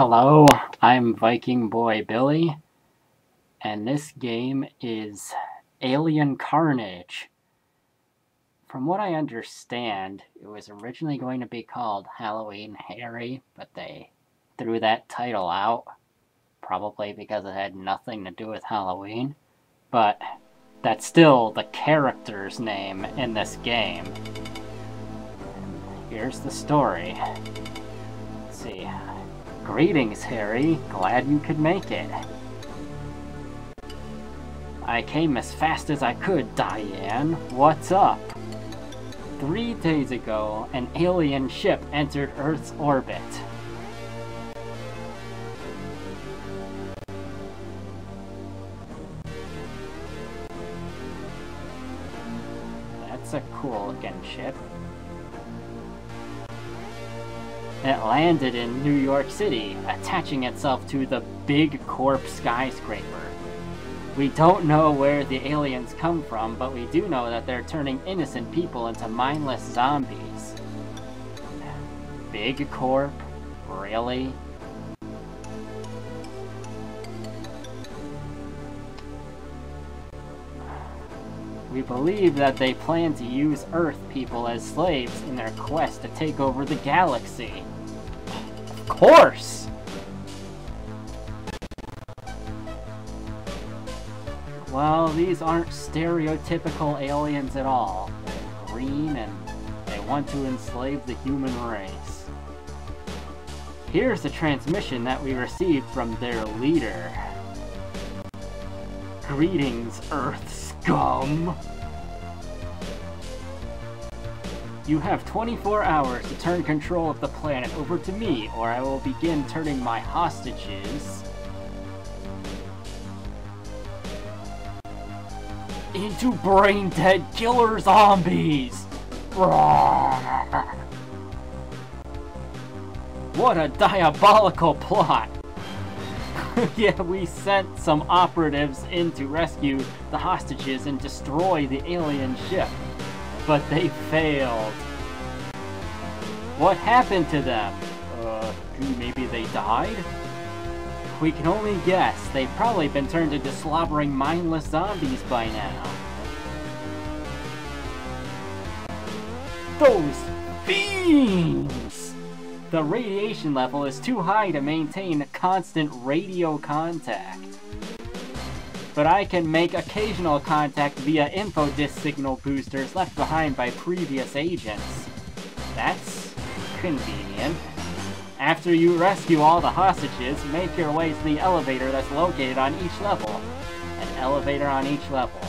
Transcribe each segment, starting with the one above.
Hello, I'm Viking Boy Billy, and this game is Alien Carnage. From what I understand, it was originally going to be called Halloween Harry, but they threw that title out, probably because it had nothing to do with Halloween. But that's still the character's name in this game. And here's the story. Let's see. Greetings, Harry. Glad you could make it. I came as fast as I could, Diane. What's up? 3 days ago, an alien ship entered Earth's orbit. That's a cool-looking ship. It landed in New York City, attaching itself to the Big Corp skyscraper. We don't know where the aliens come from, but we do know that they're turning innocent people into mindless zombies. Big Corp? Really? We believe that they plan to use Earth people as slaves in their quest to take over the galaxy. Of course! Well, these aren't stereotypical aliens at all. They're green and they want to enslave the human race. Here's the transmission that we received from their leader. Greetings, Earth scum! You have 24 hours to turn control of the planet over to me, or I will begin turning my hostages into brain-dead killer zombies! What a diabolical plot! Yeah, we sent some operatives in to rescue the hostages and destroy the alien ship. But they failed. What happened to them? Maybe they died? We can only guess. They've probably been turned into slobbering, mindless zombies by now. Those fiends! The radiation level is too high to maintain constant radio contact. But I can make occasional contact via infodisc signal boosters left behind by previous agents. That's convenient. After you rescue all the hostages, make your way to the elevator that's located on each level. An elevator on each level.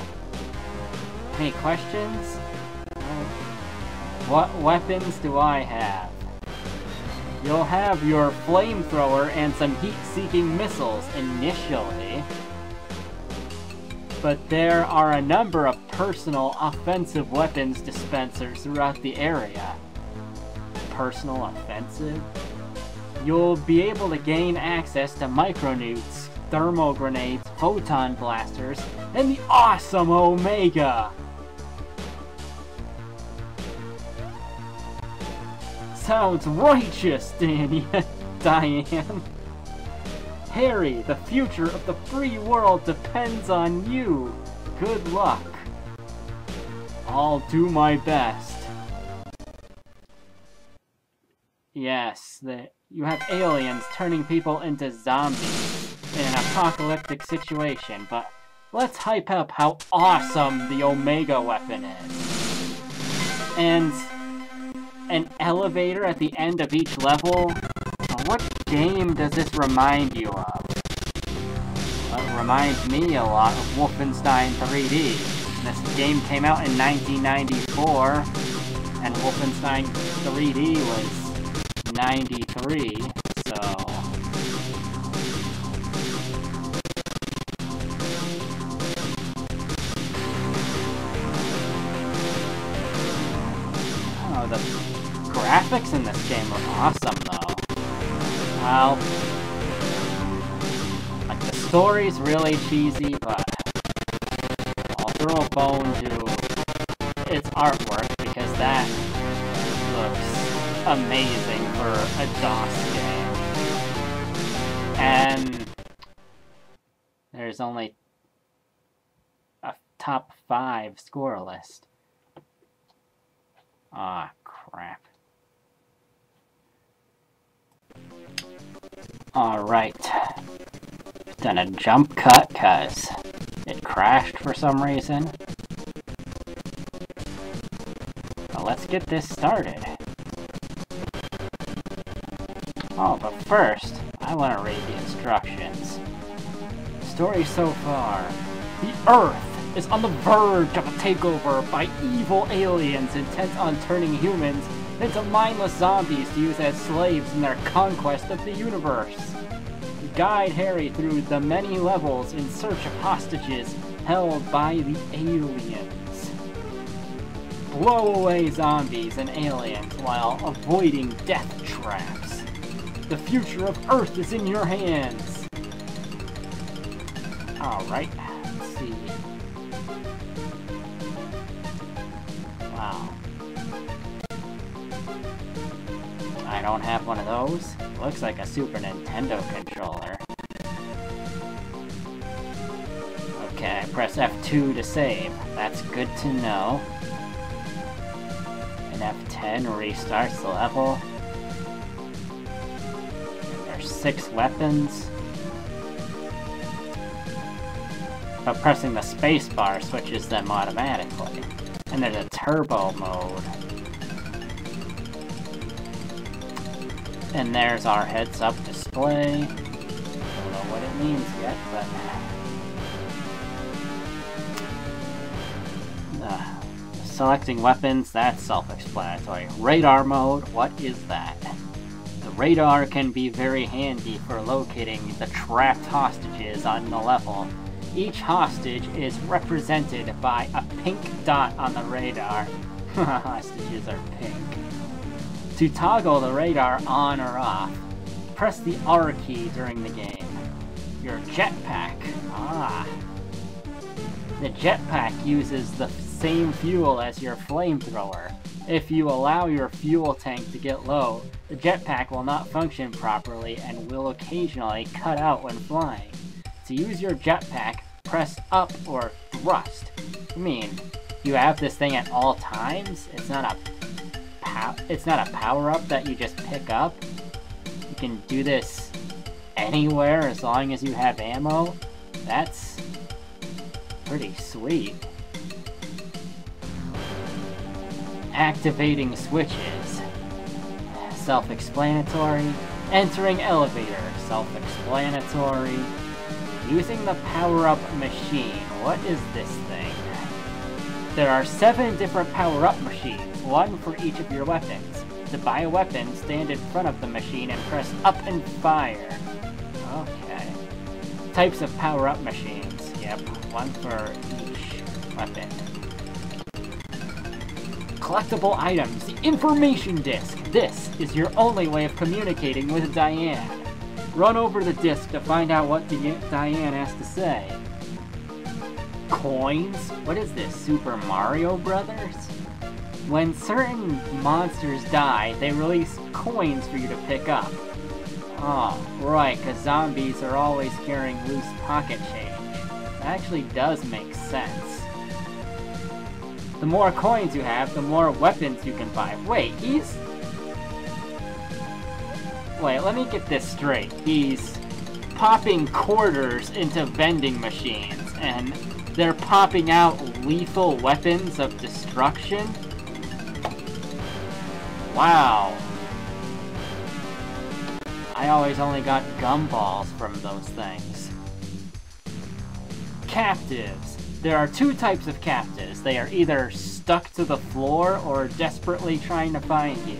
Any questions? What weapons do I have? You'll have your flamethrower and some heat-seeking missiles initially. But there are a number of personal offensive weapons dispensers throughout the area. Personal offensive? You'll be able to gain access to micronukes, thermal grenades, photon blasters, and the awesome Omega! Sounds righteous, Diane. Harry, the future of the free world depends on you. Good luck. I'll do my best. Yes, you have aliens turning people into zombies in an apocalyptic situation, but let's hype up how awesome the Omega weapon is. And an elevator at the end of each level? What game does this remind you of? Well, it reminds me a lot of Wolfenstein 3D. This game came out in 1994, and Wolfenstein 3D was 93, so... Oh, the graphics in this game are awesome, though. Well, like, the story's really cheesy, but I'll throw a bone to its artwork, because that looks amazing for a DOS game. And there's only a top 5 score list. Ah, crap. Alright. Done a jump cut because it crashed for some reason. But let's get this started. Oh, but first, I want to read the instructions. Story so far. The Earth is on the verge of a takeover by evil aliens intent on turning humans into mindless zombies to use as slaves in their conquest of the universe. Guide Harry through the many levels in search of hostages held by the aliens. Blow away zombies and aliens while avoiding death traps. The future of Earth is in your hands. Alright, let's see. Wow. I don't have one of those. Looks like a Super Nintendo controller. Okay, press F2 to save. That's good to know. And F10 restarts the level. And there's 6 weapons. But pressing the spacebar switches them automatically. And there's a turbo mode. And there's our heads-up display. Don't know what it means yet, but... selecting weapons, that's self-explanatory. Radar mode, what is that? The radar can be very handy for locating the trapped hostages on the level. Each hostage is represented by a pink dot on the radar. Hostages are pink. To toggle the radar on or off, press the R key during the game. Your jetpack. Ah. The jetpack uses the same fuel as your flamethrower. If you allow your fuel tank to get low, the jetpack will not function properly and will occasionally cut out when flying. To use your jetpack, press up or thrust. I mean, you have this thing at all times? It's not a power-up that you just pick up. You can do this anywhere as long as you have ammo. That's pretty sweet. Activating switches. Self-explanatory. Entering elevator. Self-explanatory. Using the power-up machine. What is this thing? There are 7 different power-up machines. 1 for each of your weapons. To buy a weapon, stand in front of the machine and press up and fire. Okay. Types of power-up machines. Yep, 1 for each weapon. Collectible items. The information disc. This is your only way of communicating with Diane. Run over the disc to find out what Diane has to say. Coins? What is this, Super Mario Brothers? When certain monsters die, they release coins for you to pick up. Oh, right, because zombies are always carrying loose pocket change. That actually does make sense. The more coins you have, the more weapons you can buy. Wait, let me get this straight. He's popping quarters into vending machines, and they're popping out lethal weapons of destruction? Wow. I always only got gumballs from those things. Captives. There are 2 types of captives. They are either stuck to the floor or desperately trying to find you.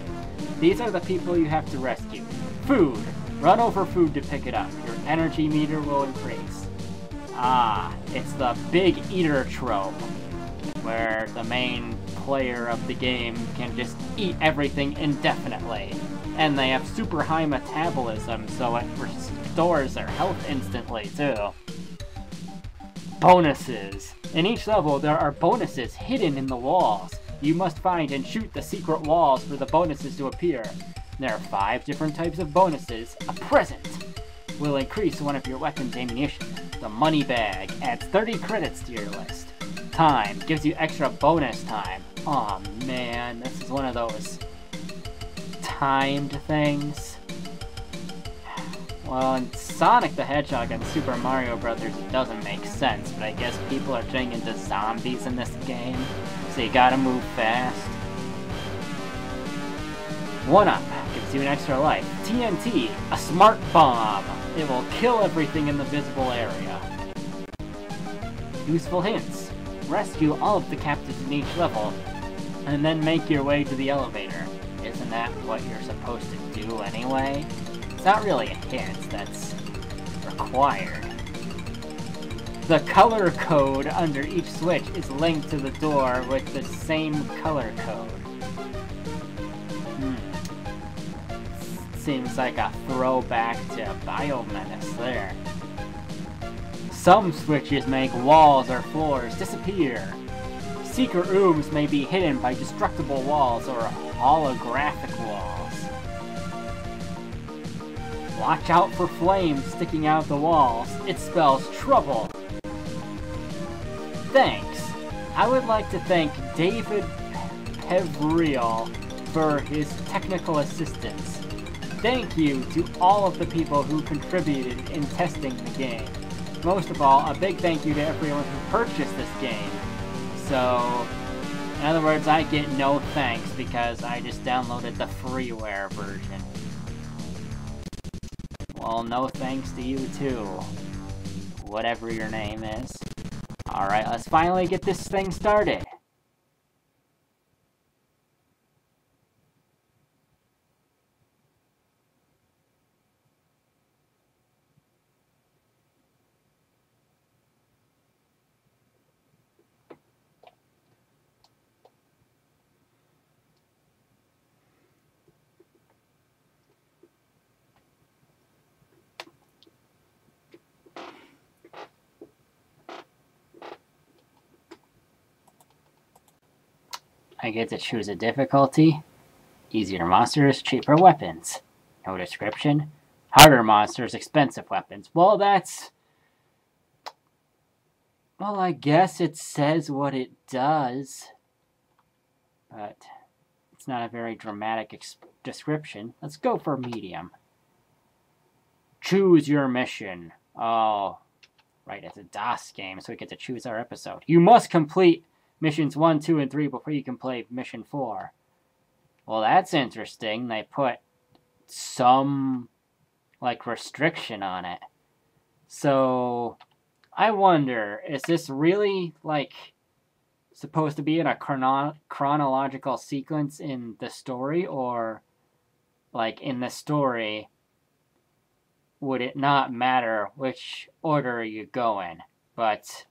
These are the people you have to rescue. Food. Run over food to pick it up. Your energy meter will increase. Ah, it's the big eater trope, where the main player of the game can just eat everything indefinitely. And they have super high metabolism, so it restores their health instantly, too. Bonuses. In each level, there are bonuses hidden in the walls. You must find and shoot the secret walls for the bonuses to appear. There are 5 different types of bonuses. A present. will increase one of your weapon's ammunition. The money bag adds 30 credits to your list. Time gives you extra bonus time. Aw, man, this is one of those timed things. Well, in Sonic the Hedgehog and Super Mario Bros. It doesn't make sense, but I guess people are turning into zombies in this game, so you gotta move fast. 1-Up gives you an extra life. TNT, a smart bomb. It will kill everything in the visible area. Useful hints. Rescue all of the captives in each level, and then make your way to the elevator. Isn't that what you're supposed to do anyway? It's not really a hint, that's required. The color code under each switch is linked to the door with the same color code. Seems like a throwback to Biomenace there. Some switches make walls or floors disappear. Secret rooms may be hidden by destructible walls or holographic walls. Watch out for flames sticking out the walls. It spells trouble. Thanks. I would like to thank David Pevriel for his technical assistance. Thank you to all of the people who contributed in testing the game. Most of all, a big thank you to everyone who purchased this game. So, in other words, I get no thanks because I just downloaded the freeware version. Well, no thanks to you too. Whatever your name is. Alright, let's finally get this thing started. I get to choose a difficulty. Easier monsters, cheaper weapons. No description. Harder monsters, expensive weapons. Well, that's... Well, I guess it says what it does. But it's not a very dramatic description. Let's go for medium. Choose your mission. Oh, right, it's a DOS game, so we get to choose our episode. You must complete missions 1, 2, and 3 before you can play mission 4. Well, that's interesting. They put some, like, restriction on it. So, I wonder, is this really, like, supposed to be in a chronological sequence in the story? Or, like, in the story, would it not matter which order you go in? But...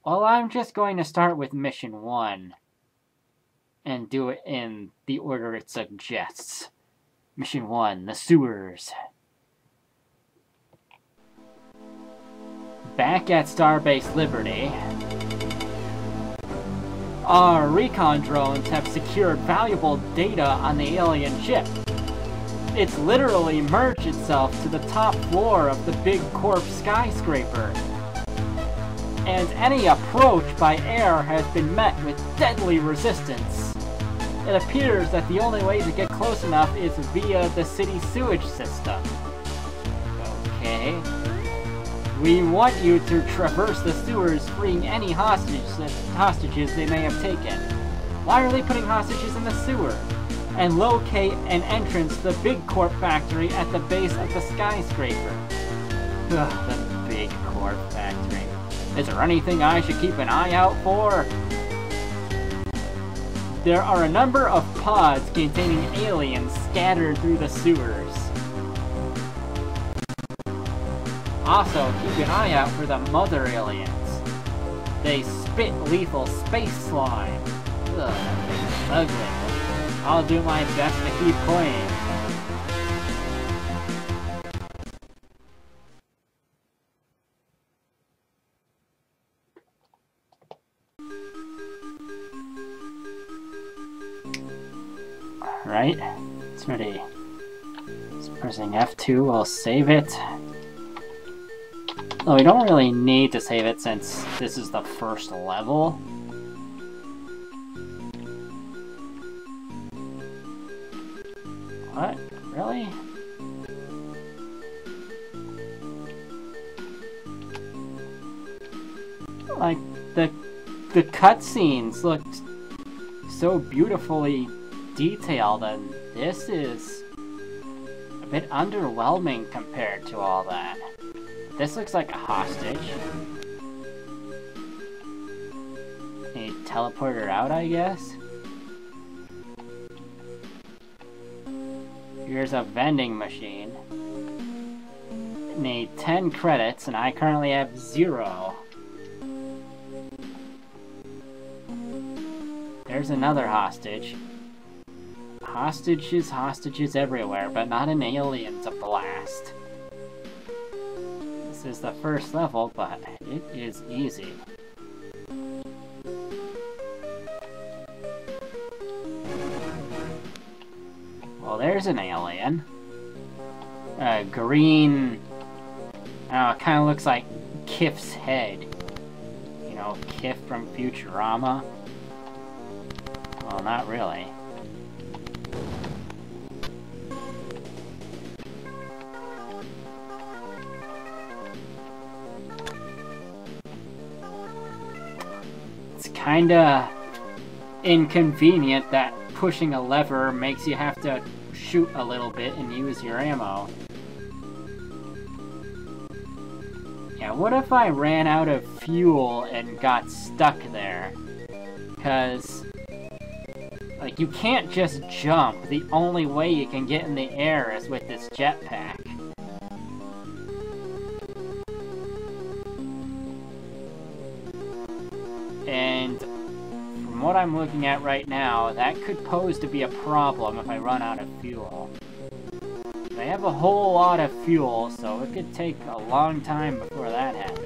well, I'm just going to start with mission 1 and do it in the order it suggests. Mission 1, the sewers. Back at Starbase Liberty, our recon drones have secured valuable data on the alien ship. It's literally merged itself to the top floor of the Big Corp skyscraper. And any approach by air has been met with deadly resistance. It appears that the only way to get close enough is via the city sewage system. Okay. We want you to traverse the sewers, freeing any hostages they may have taken. Why are they putting hostages in the sewer? And locate an entrance to the Big Corp factory at the base of the skyscraper. Ugh, the Big Corp factory. Is there anything I should keep an eye out for? There are a number of pods containing aliens scattered through the sewers. Also, keep an eye out for the mother aliens. They spit lethal space slime. Ugh, that thing's ugly. I'll do my best to keep clean. Right? It's ready. So pressing F2 will save it. Oh, we don't really need to save it since this is the first level. What? Really? Like, the cutscenes looked so beautifully detailed, and this is a bit underwhelming compared to all that. This looks like a hostage. He teleported her out, I guess? Here's a vending machine. Need 10 credits, and I currently have 0. There's another hostage. Hostages everywhere, but not an alien's a blast. This is the first level, but it is easy. Well, there's an alien. Green... I don't know, it kind of looks like Kif's head. You know, Kif from Futurama. Well, not really. It's kinda inconvenient that pushing a lever makes you have to shoot a little bit and use your ammo. Yeah, what if I ran out of fuel and got stuck there? 'Cause like, you can't just jump. The only way you can get in the air is with this jetpack. And from what I'm looking at right now, that could pose to be a problem if I run out of fuel. I have a whole lot of fuel, so it could take a long time before that happens.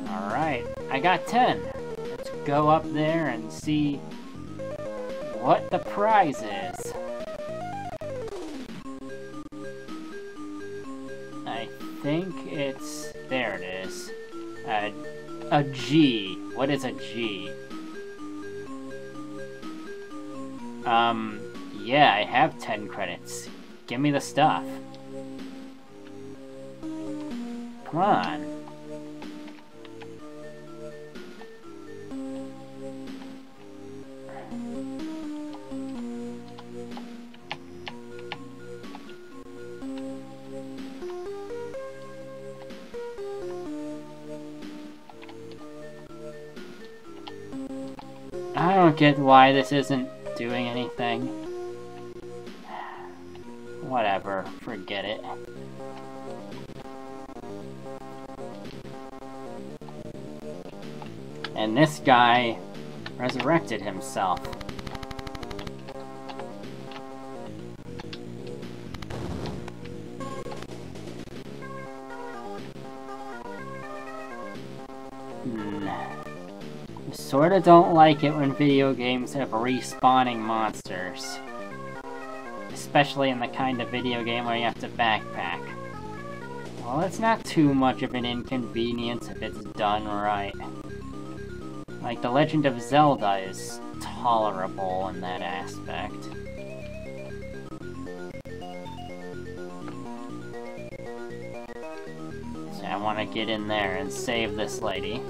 Alright, I got 10. Let's go up there and see what the prize is. I think it's... there it is. A G. What is a G? Yeah, I have 10 credits. Give me the stuff. Come on. I don't get why this isn't doing anything. Whatever, forget it. And this guy resurrected himself. Sorta don't like it when video games have respawning monsters. Especially in the kind of video game where you have to backpack. Well, it's not too much of an inconvenience if it's done right. Like, The Legend of Zelda is tolerable in that aspect. So I want to get in there and save this lady.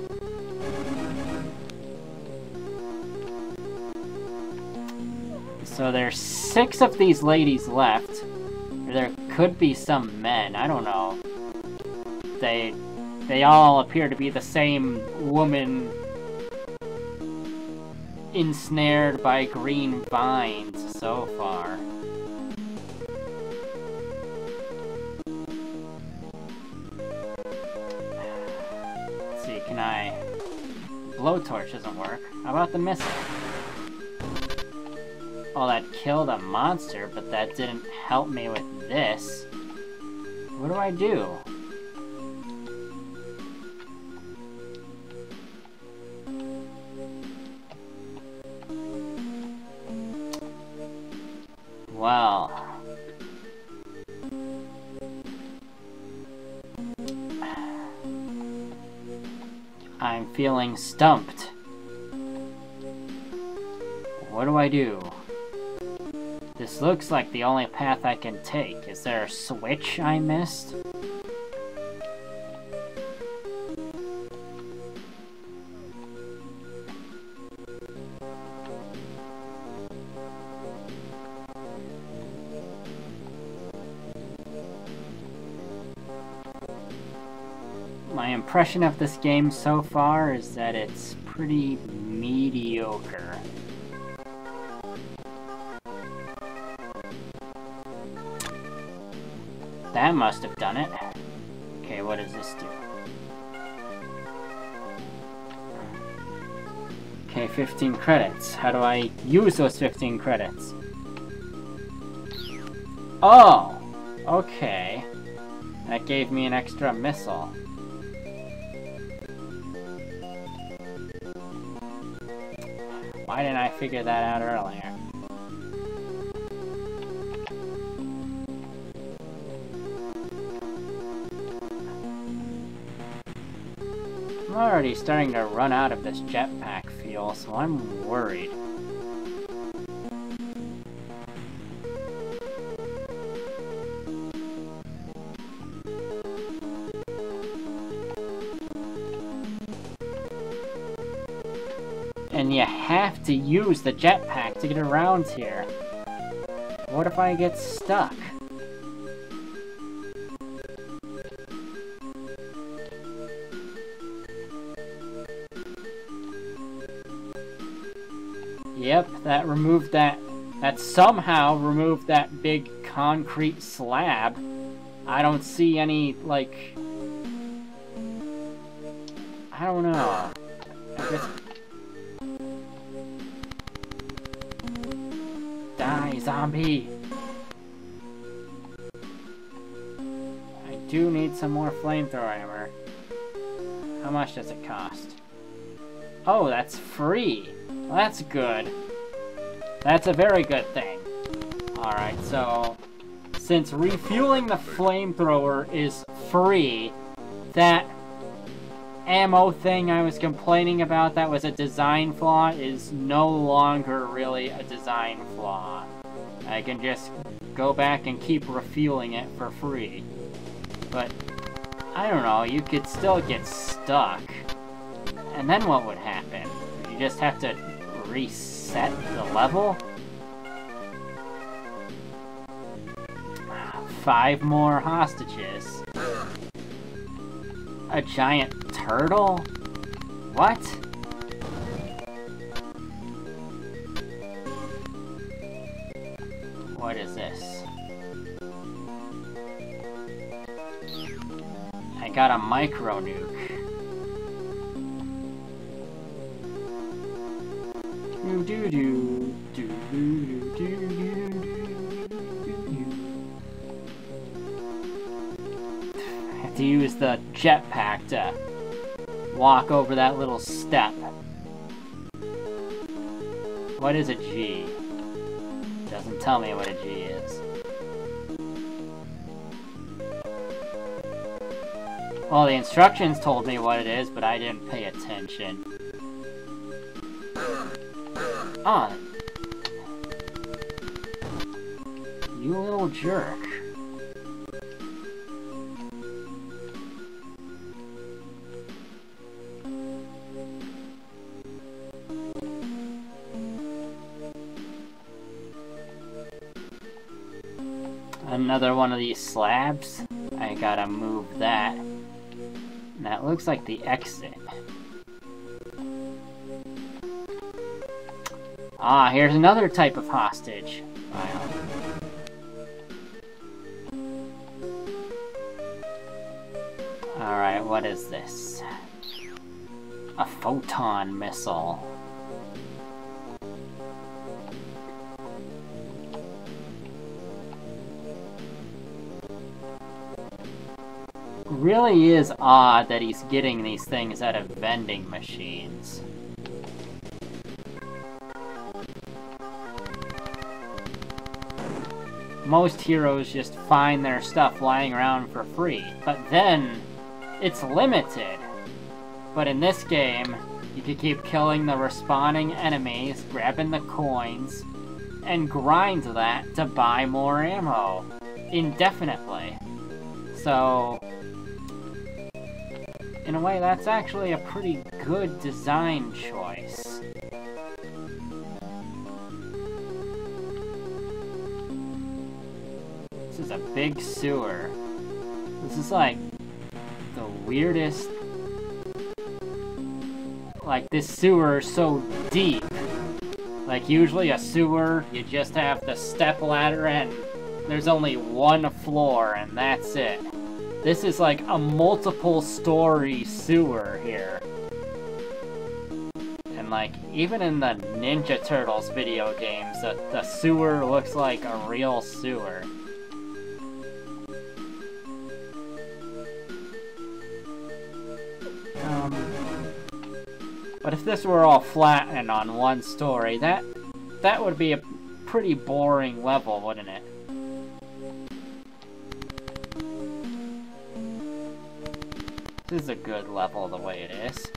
So there's 6 of these ladies left. There could be some men, I don't know. They all appear to be the same woman ensnared by green vines so far. Let's see, can I... Blowtorch doesn't work. How about the missile? Well, that killed a monster, but that didn't help me with this. What do I do? I'm feeling stumped. What do I do? This looks like the only path I can take. Is there a switch I missed? My impression of this game so far is that it's pretty mediocre. That must have done it. Okay, what does this do? Okay, 15 credits. How do I use those 15 credits? Oh! Okay. That gave me an extra missile. Why didn't I figure that out earlier? I'm already starting to run out of this jetpack fuel, so I'm worried. And you have to use the jetpack to get around here. What if I get stuck? Yep, that removed that somehow removed that big concrete slab. I don't see any, like... I don't know. I guess... Die, zombie! I do need some more flamethrower ammo. How much does it cost? Oh, that's free! Well, that's good. That's a very good thing. Alright, so... since refueling the flamethrower is free, that ammo thing I was complaining about that was a design flaw is no longer really a design flaw. I can just go back and keep refueling it for free. But, I don't know, you could still get stuck. And then what would happen? You just have to reset the level? 5 more hostages. A giant turtle? What? What is this? I got a micro nuke. I have to use the jetpack to walk over that little step. What is a G? Doesn't tell me what a G is. Well, the instructions told me what it is, but I didn't pay attention. Ah. You little jerk. Another one of these slabs. I gotta move that. And that looks like the exit. Ah, here's another type of hostage. Wow. Alright, what is this? A photon missile. Really is odd that he's getting these things out of vending machines. Most heroes just find their stuff lying around for free, but then it's limited. But in this game, you can keep killing the respawning enemies, grabbing the coins, and grind that to buy more ammo indefinitely. So, in a way, that's actually a pretty good design choice. This is a big sewer. This is like the weirdest. Like, this sewer is so deep. Like, usually a sewer, you just have the step ladder and there's only one floor and that's it. This is like a multiple story sewer here. And like, even in the Ninja Turtles video games, the sewer looks like a real sewer. But if this were all flat and on one story, that would be a pretty boring level, wouldn't it? This is a good level the way it is.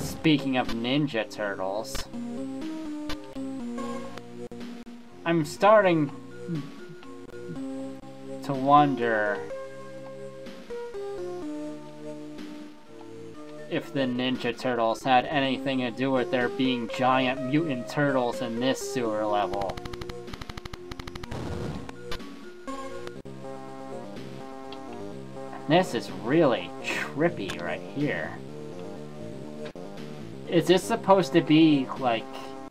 Speaking of Ninja Turtles, I'm starting to wonder if the Ninja Turtles had anything to do with there being giant mutant turtles in this sewer level. This is really trippy right here. Is this supposed to be like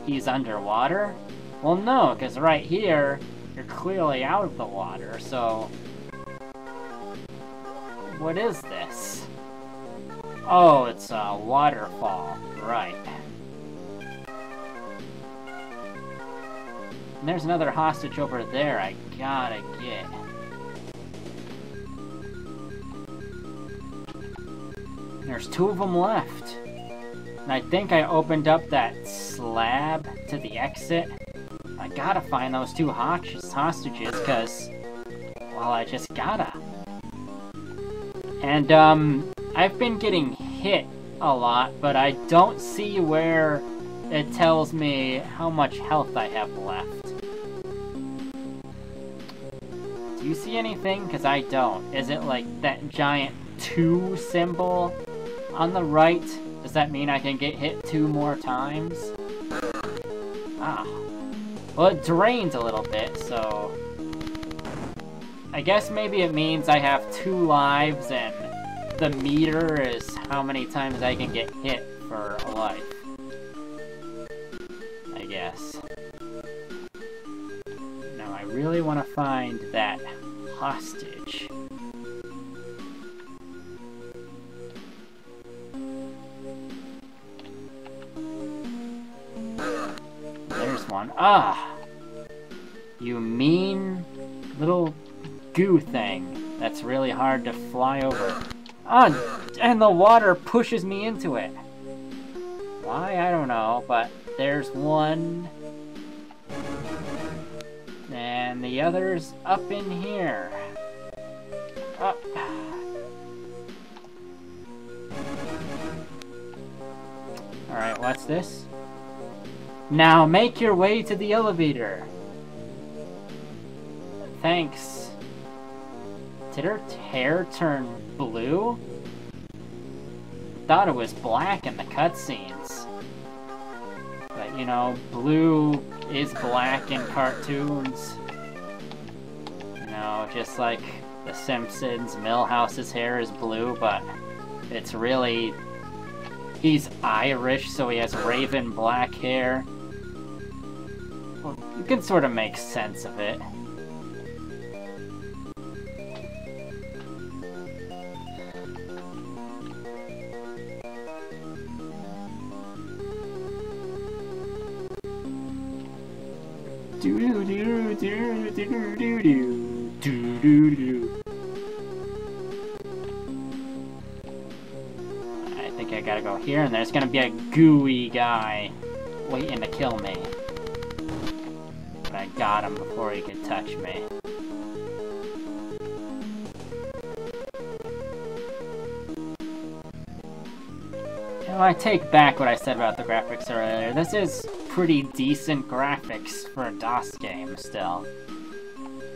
he's underwater? Well, no, because right here you're clearly out of the water, so what is this? Oh, it's a waterfall, right. And there's another hostage over there I gotta get. There's 2 of them left. And I think I opened up that slab to the exit. I gotta find those 2 hostages, because, well, I just gotta. And, I've been getting hit a lot, but I don't see where it tells me how much health I have left. Do you see anything? Because I don't. Is it like that giant 2 symbol on the right? Does that mean I can get hit 2 more times? Ah. Well, it drains a little bit, so I guess maybe it means I have 2 lives and the meter is how many times I can get hit for a life. I guess. Now I really want to find that hostage. There's one. Ah! You mean little goo thing that's really hard to fly over. Ah, and the water pushes me into it. Why? I don't know, but there's one. And the other's up in here. Up. Alright, what's this? Now make your way to the elevator. Thanks. Did her hair turn blue? Thought it was black in the cutscenes. But you know, blue is black in cartoons. You know, just like The Simpsons, Milhouse's hair is blue, but it's really... he's Irish, so he has raven black hair. Well, you can sort of make sense of it. I think I gotta go here, and there's gonna be a gooey guy waiting to kill me. But I got him before he could touch me. No, I take back what I said about the graphics earlier. This is pretty decent graphics for a DOS game still.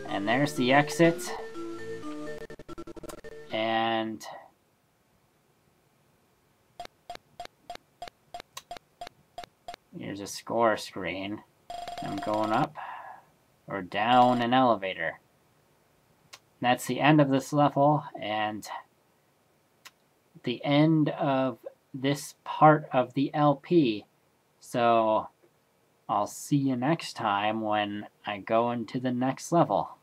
And there's the exit. And here's a score screen. I'm going up or down an elevator. That's the end of this level, and the end of this part of the LP. So I'll see you next time when I go into the next level.